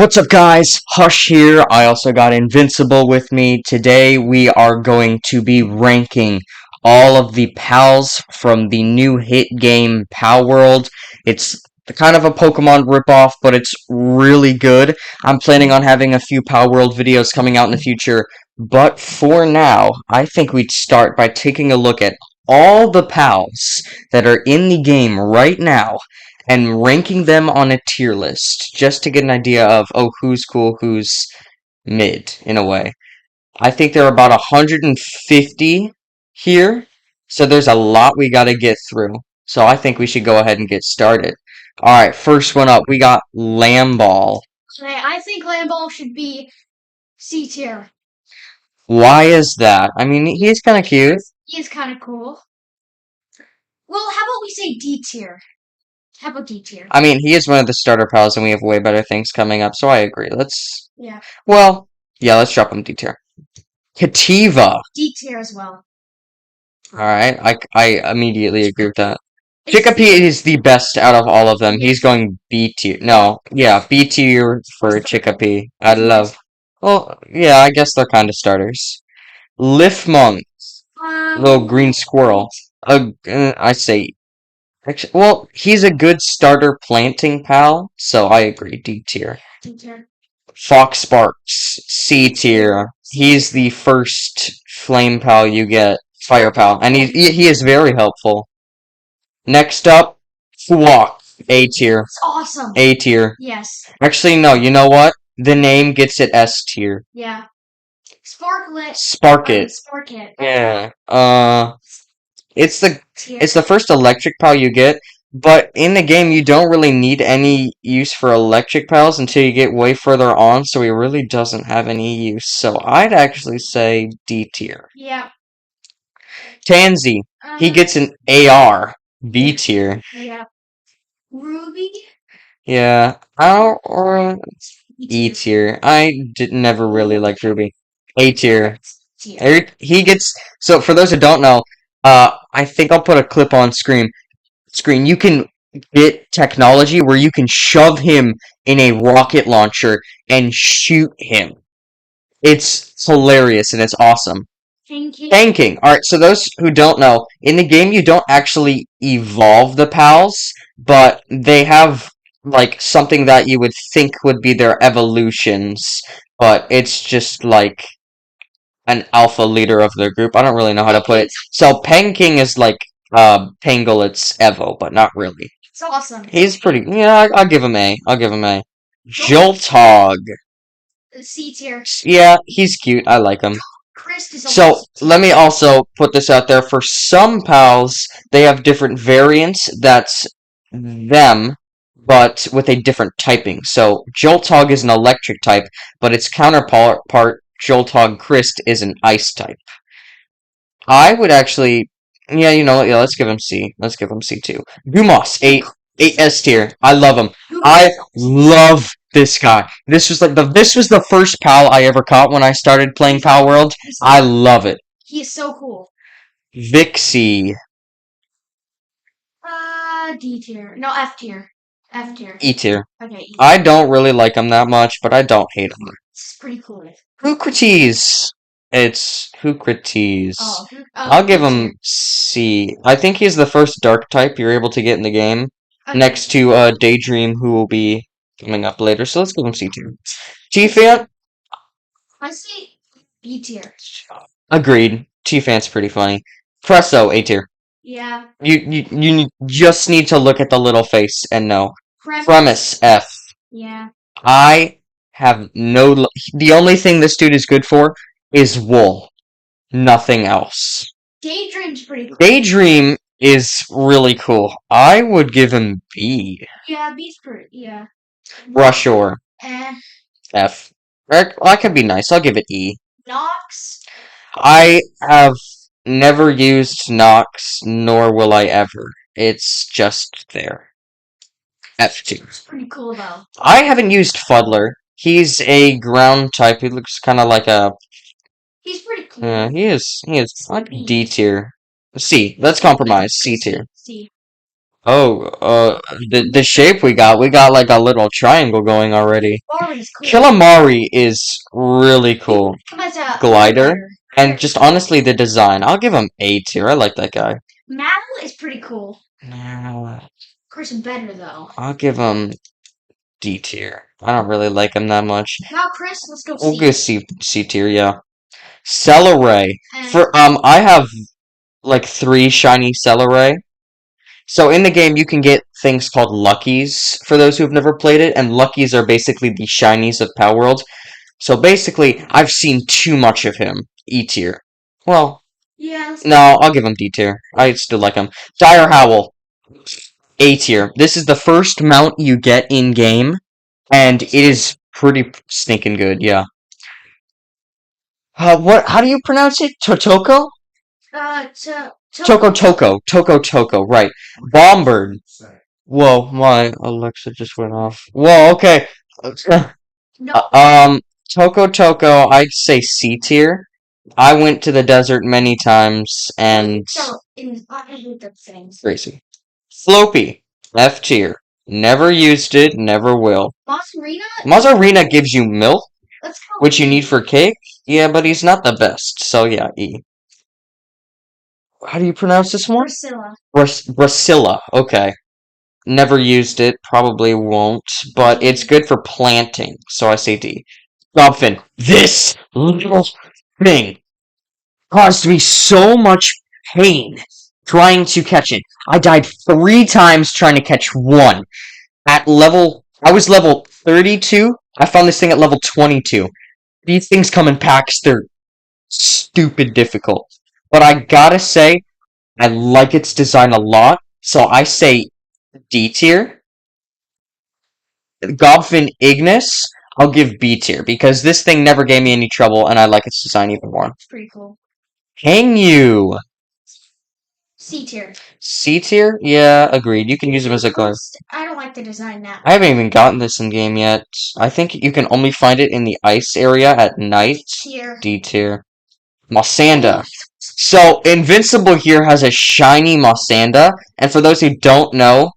What's up, guys? Hush here. I also got Invincible with me. Today we are going to be ranking all of the pals from the new hit game Palworld. It's kind of a Pokemon ripoff, but it's really good. I'm planning on having a few Palworld videos coming out in the future, but for now, I think we'd start by taking a look at all the pals that are in the game right now and ranking them on a tier list just to get an idea of who's cool, who's mid in a way. I think there are about 150 here, so there's a lot we got to get through. So I think we should go ahead and get started. All right, first one up, we got Lamball. I think Lamball should be C tier. Why is that? I mean, he's kind of cute. He is kind of cool. Well, how about we say D tier? How about D tier? I mean, he is one of the starter pals, and we have way better things coming up, so I agree. Yeah. Well, yeah, let's drop him D tier. Kativa. D tier as well. Alright, I immediately agree with that. Chickapee is the best out of all of them. He's going B tier. No, yeah, B tier for Chickapee. I love. Well, yeah, I guess they're kind of starters. Lifmunk, little green squirrel. I say. Actually, well, he's a good starter planting pal, so I agree. D tier. D tier. Fox Sparks, C tier. He's the first flame pal you get. Fire pal, and he is very helpful. Next up, Fuwok, A tier. It's awesome. A tier. Yes. Actually, no. You know what? The name gets it S tier. Yeah. Sparklet. Sparkit. Sparkit. Yeah. It's the Tier. it's the first electric pal you get, but in the game you don't really need any use for electric pals until you get way further on, so he really doesn't have any use. So I'd actually say D tier. Yeah. Tansy, he gets an AR, B tier. Yeah. Ruby. Yeah, or E tier. I never really liked Ruby. A tier. Tier. He gets so for those who don't know, I think I'll put a clip on screen. You can get technology where you can shove him in a rocket launcher and shoot him. It's hilarious and it's awesome. Tanking. Alright, so those who don't know, in the game you don't actually evolve the pals, but they have like something that you would think would be their evolutions, but it's just like an alpha leader of their group. I don't really know how to put it. So Panking is like Pangolit's Evo, but not really. It's awesome. He's pretty yeah, I'll give him A. I'll give him A. Jolthog. C tier. Yeah, he's cute. I like him. So, let me also put this out there. For some pals, they have different variants that's them, but with a different typing. So, Jolthog is an electric type, but its counterpart, Jolthog Christ, is an ice type. I would actually... Yeah, you know what? Yeah, let's give him C. Let's give him C too. Dumas, 8 S tier. I love him. I love this guy. This was the first pal I ever caught when I started playing Palworld. I love it. He is so cool. Vixie. D tier. No, F tier. F tier. E tier. Okay. E. I don't really like him that much, but I don't hate him. It's pretty cool. Hucrates. It's Hucrates. Oh, I'll give him C. I think he's the first dark type you're able to get in the game. Okay. Next to Daydream, who will be coming up later. So let's give him C tier. T-Fan? I say B tier. Agreed. T-Fan's pretty funny. Presso, A tier. Yeah. You just need to look at the little face and know. Premise, F. Yeah. I have no... The only thing this dude is good for is wool. Nothing else. Daydream's pretty cool. Daydream is really cool. I would give him B. Yeah, B's pretty... Yeah. Rushore. F. I could be nice. I'll give it E. Nox. I have never used Nox, nor will I ever. It's just there. F2. It's pretty cool, though. I haven't used Fuddler. He's a ground type. He looks kind of like a... He's pretty cool. He is. Like D tier. C. Let's compromise. C tier. C. Oh, the shape we got like a little triangle going already. Mari's cool. Killamari is really cool. Come as a Glider. And just honestly, the design. I'll give him A tier. I like that guy. Mal is pretty cool. Nah, Of course, better though. I'll give him D tier. I don't really like him that much. Now, Chris, let's go We'll see. go C tier, yeah. Celeray. And For I have like 3 shiny Celeray. So in the game, you can get things called Luckies for those who've never played it, and Luckies are basically the shinies of Palworld. So basically, I've seen too much of him. E tier. Well, yeah, no, I'll give him D tier. I still like him. Dire Howl. A tier. This is the first mount you get in game, and it is pretty stinking good. Yeah. What? How do you pronounce it? Totoko? Toko. Right. Bombird. Whoa, my Alexa just went off. Whoa. Okay. no. Toko. I'd say C tier. I went to the desert many times, and I hate the things. crazy. Floppy. F tier. Never used it. Never will. Mozzarella? Mozzarella gives you milk, Let's go. which you need for cake. Yeah, but he's not the best. So yeah, E. How do you pronounce this one? Priscilla. Brasilla. Okay. Never used it. Probably won't. But it's good for planting. So I say D. Dolphin. This little thing caused me so much pain trying to catch it. I died 3 times trying to catch one. I was level 32. I found this thing at level 22. These things come in packs. They're stupid difficult. But I gotta say, I like its design a lot. So I say D tier. Gobfin Ignis, I'll give B tier because this thing never gave me any trouble and I like its design even more. It's pretty cool. Hangyu. C tier. C tier? Yeah, agreed. You can use them as a guard. I don't like the design now. I haven't even gotten this in game yet. I think you can only find it in the ice area at night. Tier. D tier. Mossanda. So, Invincible here has a shiny Mossanda, and for those who don't know,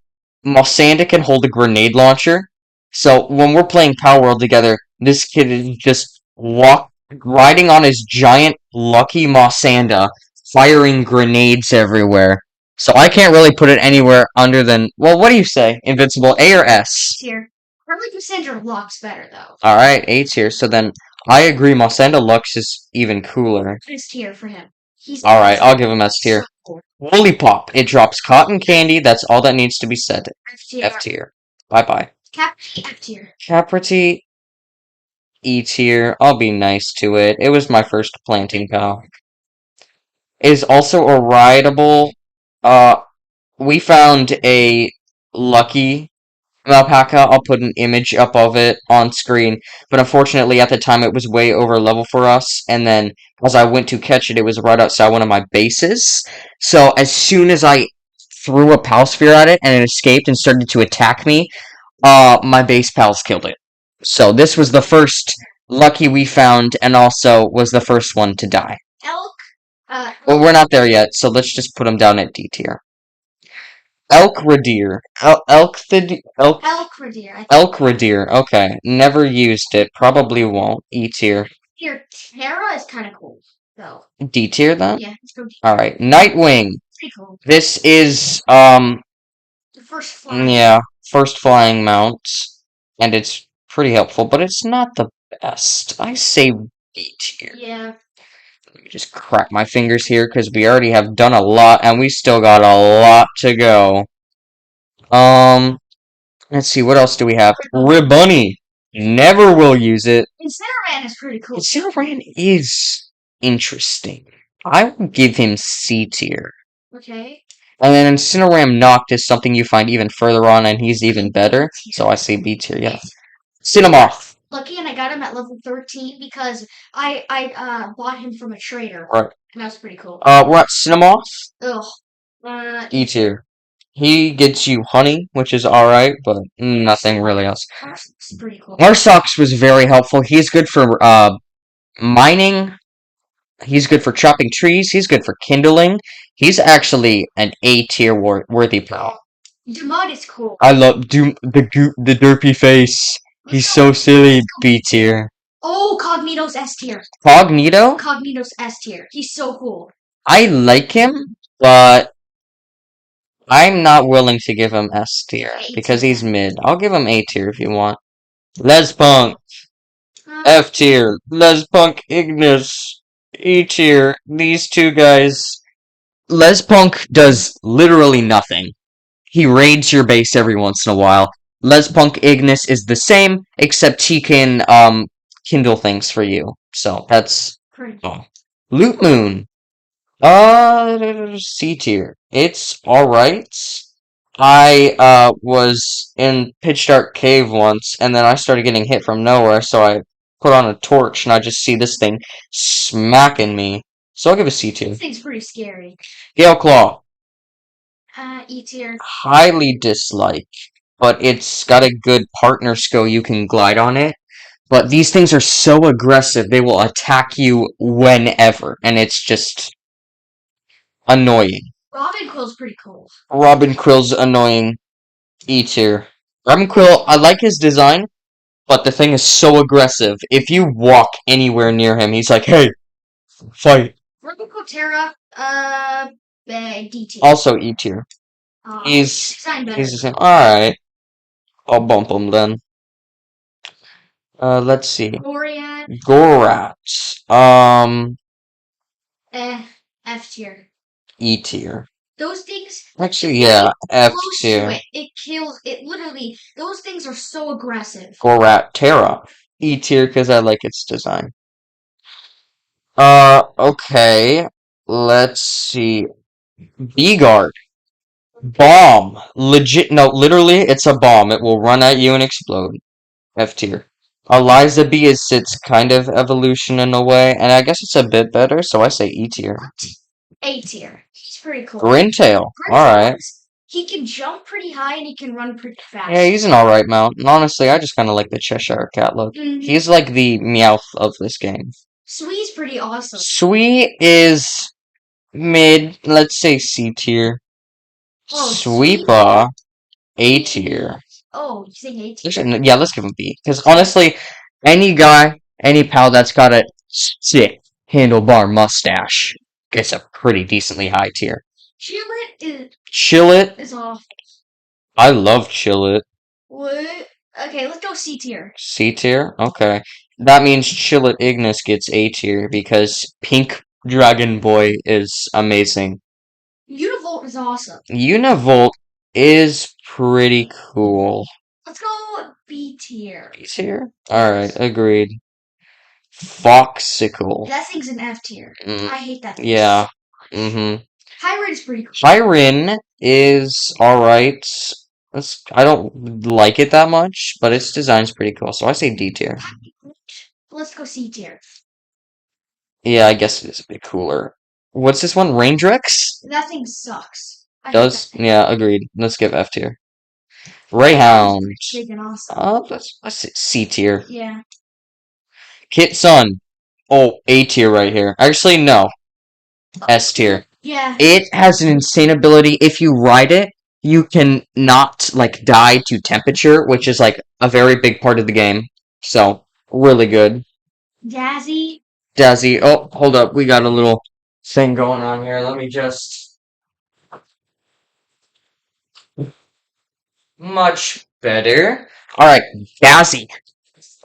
Mossanda can hold a grenade launcher. So, when we're playing Palworld together, this kid is just riding on his giant lucky Mossanda, firing grenades everywhere. So I can't really put it anywhere under than, well, what do you say? Invincible, A or S? Tier. I like Cassandra Lux better though. Alright, A tier. So then I agree, Mossenda Lux is even cooler. S tier for him. Alright, I'll give him S tier. So cool. Woolly Pop. It drops cotton candy. That's all that needs to be said. F tier. F tier. Bye-bye. Caprity, F tier. Caprity, E tier. I'll be nice to it. It was my first planting pal. Is also a rideable. We found a lucky alpaca. I'll put an image up of it on screen, but unfortunately at the time it was way over level for us, and then as I went to catch it, it was right outside one of my bases. So as soon as I threw a pal sphere at it and it escaped and started to attack me, my base pals killed it. So this was the first lucky we found, and also was the first one to die. Elk. Well, we're not there yet, so let's just put them down at D tier. Elk Radier. Elk Radier. Okay. Never used it. Probably won't. E tier. Here, Terra is kind of cool, though. D tier then? Yeah, let's go D. Alright. Nightwing. Pretty cool. This is, The first flying. yeah, first flying mount. And it's pretty helpful, but it's not the best. I say B tier. Yeah. Let me just crack my fingers here, because we already have done a lot, and we still got a lot to go. Let's see, what else do we have? Ribbunny. Never will use it. Incineran is pretty cool. Incineran is interesting. I would give him C tier. Okay. And then Incineram Noct is something you find even further on, and he's even better. So I say B tier, yeah. Cinemoth. Lucky, and I got him at level 13 because I bought him from a trader. Right. And that was pretty cool. We're at Cinemoth. Ugh. E tier. He gets you honey, which is alright, but nothing really else. That's pretty cool. Arsox was very helpful. He's good for mining. He's good for chopping trees. He's good for kindling. He's actually an A tier worthy pal. Demod is cool. I love the derpy face. He's so silly. Let's go B B tier. tier. Oh, Cognito's S tier. Cognito. Cognito's S tier. He's so cool. I like him, but I'm not willing to give him S tier A because tier. he's mid. I'll give him A tier if you want. Lespunk. Uh, F tier. Lespunk Ignis. E tier. These two guys. Lespunk does literally nothing. He raids your base every once in a while. Lespunk Ignis is the same, except he can kindle things for you. So that's pretty. oh. Loot Moon. C tier. It's alright. I was in Pitch Dark Cave once, and then I started getting hit from nowhere, so I put on a torch, and I just see this thing smacking me. So I'll give it a C tier. This thing's pretty scary. Gale Claw. E tier. Highly dislike, but it's got a good partner skill. You can glide on it. But these things are so aggressive, they will attack you whenever, and it's just annoying. Robin Quill's pretty cool. Robin Quill's annoying. E tier. Robin Quill, I like his design, but the thing is so aggressive. If you walk anywhere near him, he's like, hey, fight. Robin Quill Terra, D tier. Also E tier. He's designed better. he's the same. Alright. I'll bump him then. Let's see. Gorian, Gorat. F tier. E tier. Those things, Actually, yeah, F close to tier. it, it kills. It literally. Those things are so aggressive. Gorat Terra. E tier because I like its design. Okay. Let's see. B-Guard. Bomb. Legit, no, literally, it's a bomb. It will run at you and explode. F tier. Eliza B is its kind of evolution in a way, and I guess it's a bit better, so I say E tier. A tier. He's pretty cool. Grintail. Alright. He can jump pretty high and he can run pretty fast. Yeah, he's an alright mount. And honestly, I just kind of like the Cheshire Cat look. He's like the Meowth of this game. Swee's pretty awesome. Sweet is mid, let's say C tier. Oh, Sweepa, A tier. Oh, you think A tier? Yeah, let's give him B. Because honestly, any guy, any pal that's got a sick handlebar mustache gets a pretty decently high tier. Chillit is awful. I love Chillit. What? Okay, let's go C tier. C tier? Okay. That means Chillit Ignis gets A tier because Pink Dragon Boy is amazing. Univolt is awesome. Univolt is pretty cool. Let's go B tier. B tier? Alright, agreed. Foxicle. That thing's an F tier. I hate that thing. Yeah. Mm-hmm. Hyren's pretty cool. Hyren is alright. I don't like it that much, but its design's pretty cool, so I say D tier. Let's go C tier. Yeah, I guess it is a bit cooler. What's this one? Raindrex? That thing sucks. Yeah, agreed. Let's give F tier. Rayhound. Awesome. Let's say C tier. Yeah. Kitsun. Oh, A tier right here. Actually, no. S tier. Yeah. It has an insane ability. If you ride it, you can not, like, die to temperature, which is, like, a very big part of the game. So, really good. Dazzy. Oh, hold up. We got a little thing going on here. Let me just... Much better. Alright, Dazzy.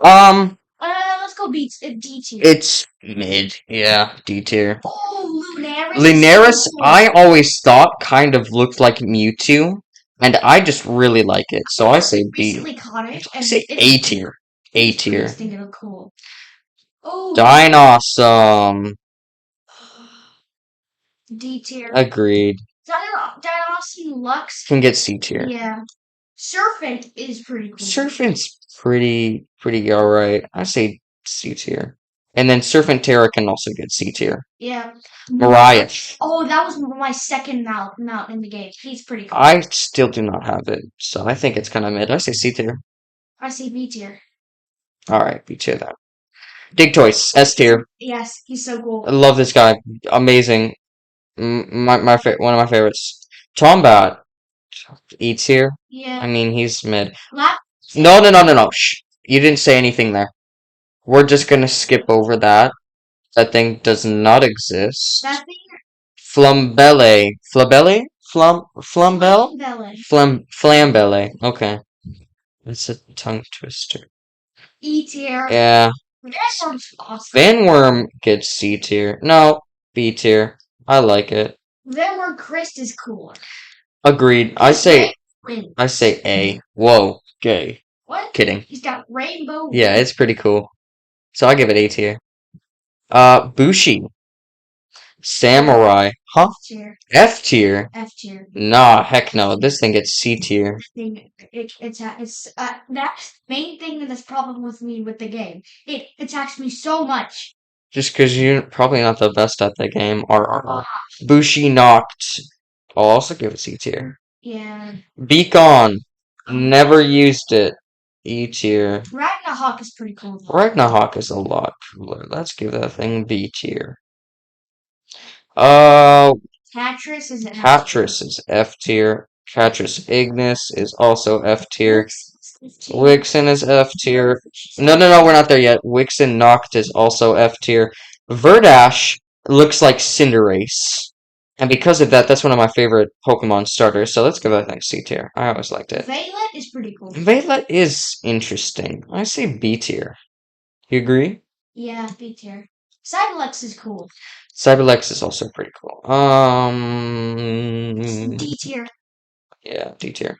Let's go D tier. It's mid. Yeah, D tier. Oh, Lunaris. Lunaris, I always thought kind of looked like Mewtwo, and I just really like it, so I say B. Recently caught it. I say A tier. A tier. Cool. Oh. Dinosaur. D tier. Agreed. Dinosaur Lux can get C tier. Yeah. Surfant is pretty cool. Surfant's pretty alright. I say C tier. And then Surfant Terra can also get C tier. Yeah. Mariah. Oh, that was my second mount in the game. He's pretty cool. I still do not have it, so I think it's kind of mid. I say C tier. I say B tier. Alright, B tier then. Digtoise, S tier. Yes, he's so cool. I love this guy. Amazing. One of my favorites. Tombat. E tier? Yeah. I mean, he's mid. Lap. No. Shh. You didn't say anything there. We're just gonna skip over that. That thing does not exist. That thing. Flambelle. Flabelle? Flambelle? Flambelle. Flambelle. Okay. It's a tongue twister. E tier. Yeah. Vanworm's awesome. Vanworm gets C tier. No, B tier. I like it. Vanworm Crest is cooler. Agreed. I say A. Whoa, gay. What? Kidding. He's got rainbow. Yeah, it's pretty cool. So I give it A tier. Bushi. Samurai. Huh? F tier. F tier. Nah, heck no. This thing gets C tier. It's that main thing that's problem with me with the game. It attacks me so much. Just because you're probably not the best at the game. Bushi knocked. I'll also give it C tier. Yeah. Beacon. Never used it. E tier. Ragnarok is pretty cool. Ragnarok is a lot cooler. Let's give that thing B tier. Catris is F tier. Catris Ignis is also F tier. Wixen is F tier. No, we're not there yet. Wixen Noct is also F tier. Verdash looks like Cinderace. And because of that, that's one of my favorite Pokemon starters, so let's give that thing C tier. I always liked it. Vaylet is pretty cool. Vaylet is interesting. I say B tier. You agree? Yeah, B tier. Cyberlex is cool. Cyberlex is also pretty cool. D tier. Yeah, D tier.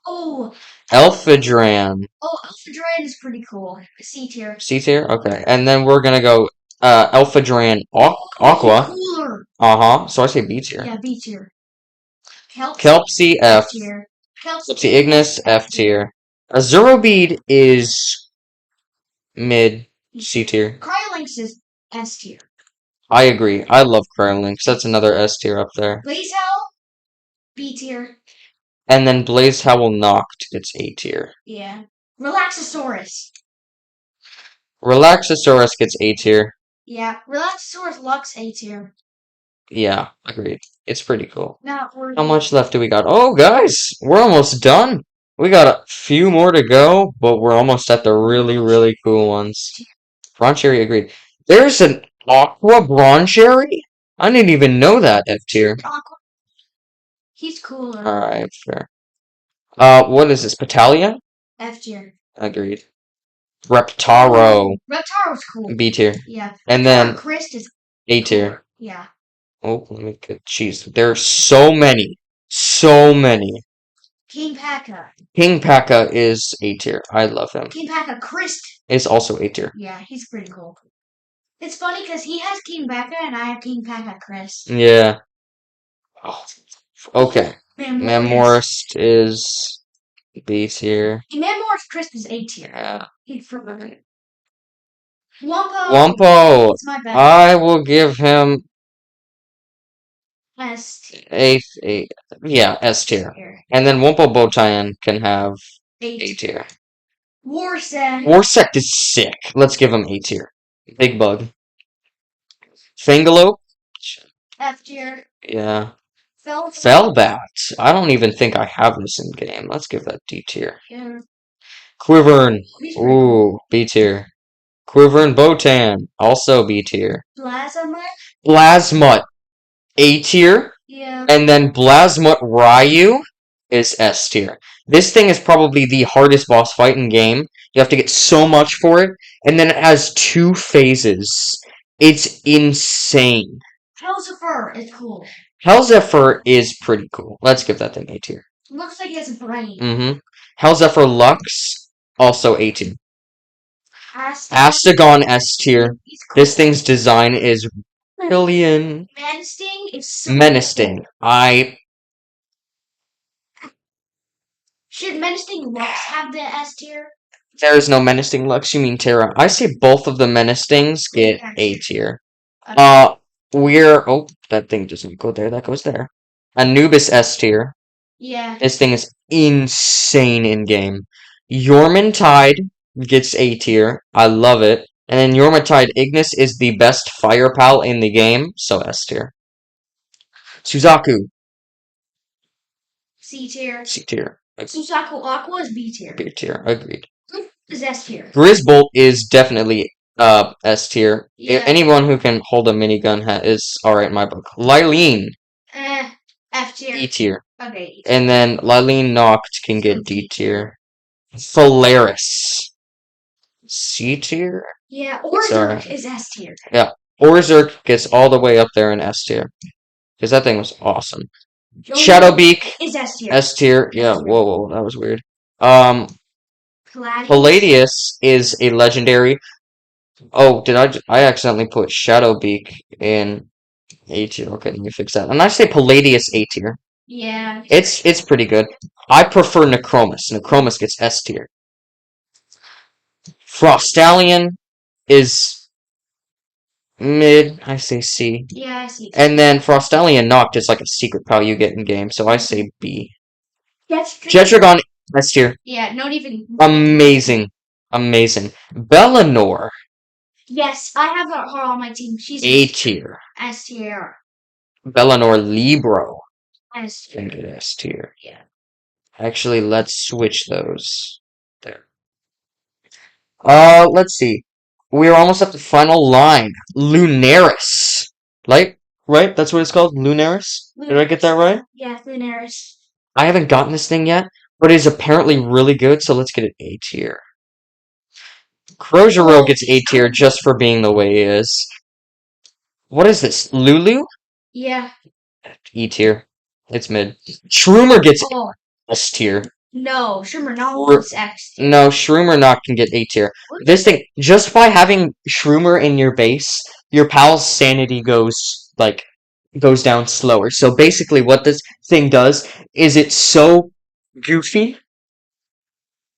Oh. Elphadran. Oh, Elphadran is pretty cool. C tier. C tier? Okay. And then we're gonna go Elphadran Aqua. Cooler. Uh-huh. So I say B tier. Yeah, B tier. Kelpsy F. Tier. Kelpsy Ignis F tier. Azurobead is mid C tier. Cryolinx is S tier. I agree. I love Cryolinx. That's another S tier up there. Blazehowl, B tier. And then Blazehowl Noct, it's A tier. Yeah. Relaxosaurus. Relaxosaurus gets A tier. Yeah. Relaxosaurus Lux A tier. Yeah, agreed. It's pretty cool. Not worth How much left do we got? Oh, guys, we're almost done. We got a few more to go, but we're almost at the really, really cool ones. Broncherry, agreed. There's an Aqua Broncherry? I didn't even know that, F tier. He's cooler. Alright, fair. What is this, Patalia? F tier. Agreed. Reptaro. Reptaro's cool. B tier. Yeah. And then Chris is A tier. Yeah. Oh, let me get cheese. There's so many. So many. King Paka. King Paka is A tier. I love him. King Paka Chris Is also A tier. Yeah, he's pretty cool. It's funny because he has King Paka and I have King Paka Chris. Yeah. Oh, okay. Mamorist is B tier. Mamorist Chris is A tier. Yeah. He's from Wumpo. Wumpo. It's my bad. I will give him S tier. Yeah, S tier. And then Wumpo Botan can have A tier. Warsect. Warsect is sick. Let's give him A tier. Big bug. Fangalope. F tier. Yeah. Felbat. I don't even think I have this in game. Let's give that D tier. Yeah. Quivern. Ooh, B tier. Quivern Botan. Also B tier. Blasmut. A tier. Yeah. And then Blasmut Ryu is S tier. This thing is probably the hardest boss fight in game. You have to get so much for it. And then it has 2 phases. It's insane. Hellzephyr is cool. Hellzephyr is pretty cool. Let's give that thing A tier. Looks like he has a brain. Mm-hmm. Hellzephyr Lux, also A tier. Astagon S tier. Cool. This thing's design is brilliant. Menacing is so Menacing. Cool. Should Menacing Lux have the S tier? There is no Menacing Lux. You mean Terra? I say both of the Menacings get A tier. Oh, that thing doesn't go there. That goes there. Anubis S tier. Yeah. This thing is insane in game. Yormantide gets A tier. I love it. And then Yormantide Ignis is the best fire pal in the game, so S tier. Suzaku. C tier. C tier. Susaku Aqua is B tier. B tier. Agreed. Is S tier. Grizzbolt is definitely S tier. Yeah. Anyone who can hold a minigun is alright in my book. Lylene, F tier. E tier. Okay. E tier. And then Lylene Noct can get D tier. Phalaris, C tier? Yeah, Sorry. Orzhov is S tier. Yeah. Orzhov gets all the way up there in S tier. Because that thing was awesome. Shadowbeak is S tier. S tier. Yeah, whoa, that was weird. Palladius is a legendary. Oh, did I accidentally put Shadowbeak in A tier? Okay, let me fix that. And I say Palladius A tier. Yeah. It's pretty good. I prefer Necromus. Necromus gets S tier. Frostallion is mid. I say C. Yeah, I see. And then Frostallion Noct is like a secret power you get in game, so I say B. Yes. Jetragon S tier. Yeah, not even. Amazing. Bellinor. Yes, I have her on my team. She's A tier. S tier. Bellinor Libro. S Can tier. get S tier. Yeah. Actually, let's switch those. There. Let's see. We're almost at the final line. Lunaris. Right? That's what it's called? Lunaris? Did I get that right? Yeah, Lunaris. I haven't gotten this thing yet, but it is apparently really good, so let's get it A tier. Crozero gets A tier just for being the way he is. What is this? Lulu? Yeah. E tier. It's mid. Shroomer gets S tier. No, Shroomer not gets X tier. No, Shroomer not can get A tier. This thing, just by having Shroomer in your base, your pal's sanity goes down slower. So basically what this thing does is it's so goofy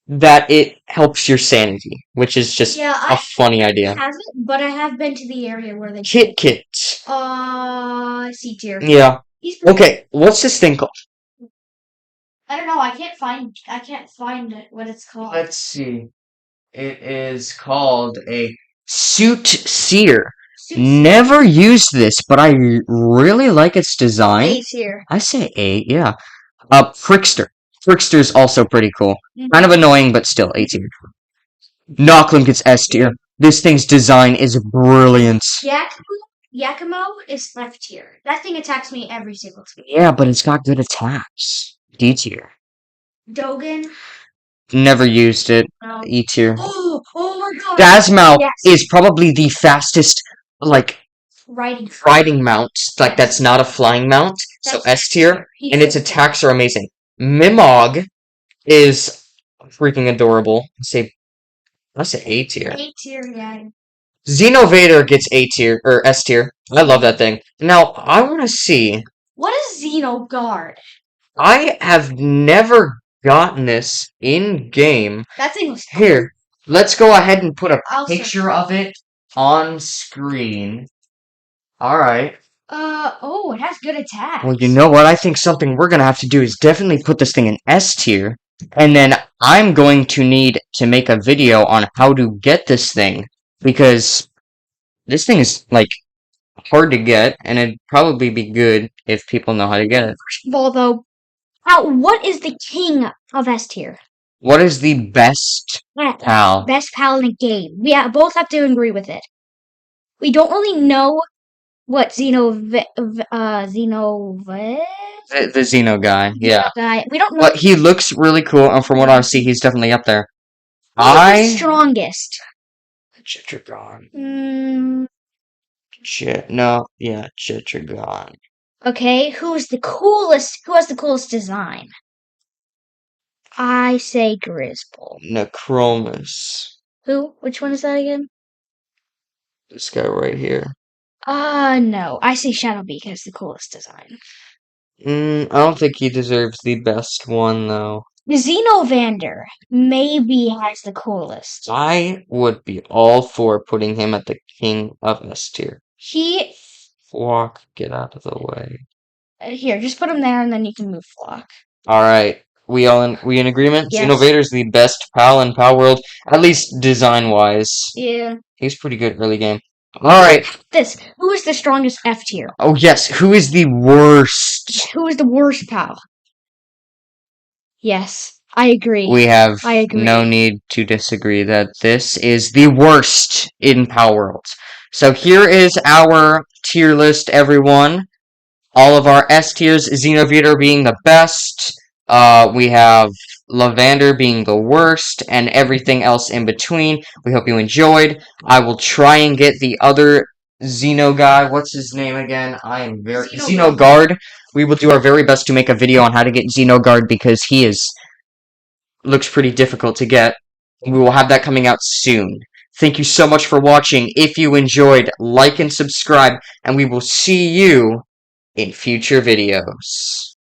that it helps your sanity, which is just a funny idea. I haven't, but I have been to the area where they Kit. C tier. Yeah. Okay, what's this thing called? I don't know. I can't find what it's called. Let's see. It is called a Suit Seer. Never used this, but I really like its design. A tier. I say A, yeah. Frickster. Frickster's also pretty cool. Kind of annoying, but still A tier. Noclum gets S tier. This thing's design is brilliant. Yakimo is F tier. That thing attacks me every single time. Yeah, but it's got good attacks. D tier. Dogen. Never used it. No. E tier. Oh my god. Dasmau is probably the fastest, riding mount. That's not a flying mount. So S tier. And its attacks are amazing. Mimog is freaking adorable. I say A tier. A tier, yeah. Xenovator gets A tier, or S tier. I love that thing. Now, I want to see. What is Xenoguard? I have never gotten this in game. That thing was cool. Here, let's go ahead and put a picture of it on screen. Alright. It has good attacks. Well, you know what? I think something we're gonna have to do is definitely put this thing in S tier. And then I'm going to need to make a video on how to get this thing. Because this thing is, hard to get, and it'd probably be good if people know how to get it. First of all, though, what is the king of S tier? What is the best pal? Best pal in the game. We both have to agree with it. We don't really know what the Xeno guy, yeah. We don't know. But he looks really cool, and from what I see, he's definitely up there. Who's the strongest? Chitragon. Chitragon. Okay, who's the coolest? Who has the coolest design? I say Grizzball. Necromus. Who? Which one is that again? This guy right here. No. I say Shadowbeak has the coolest design. I don't think he deserves the best one, though. Xenovander maybe has the coolest. I would be all for putting him at the king of S tier. Flock, get out of the way. Here, just put him there, and then you can move Flock. Alright. We in agreement? Yes. Xenovator's the best pal in Palworld, at least design-wise. Yeah. He's pretty good early game. Alright. Who is the strongest F tier? Oh, yes. Who is the worst? Who is the worst pal? Yes, I agree. We have I no agree. need to disagree that this is the worst in Palworld. So here is our tier list, everyone. All of our S tiers, Xenovator being the best. We have Lavander being the worst, and everything else in between. We hope you enjoyed. I will try and get the other Xeno guy. What's his name again? I am very Xenogard. We will do our very best to make a video on how to get Xenogard because he is looks pretty difficult to get. We will have that coming out soon. Thank you so much for watching. If you enjoyed, like and subscribe, and we will see you in future videos.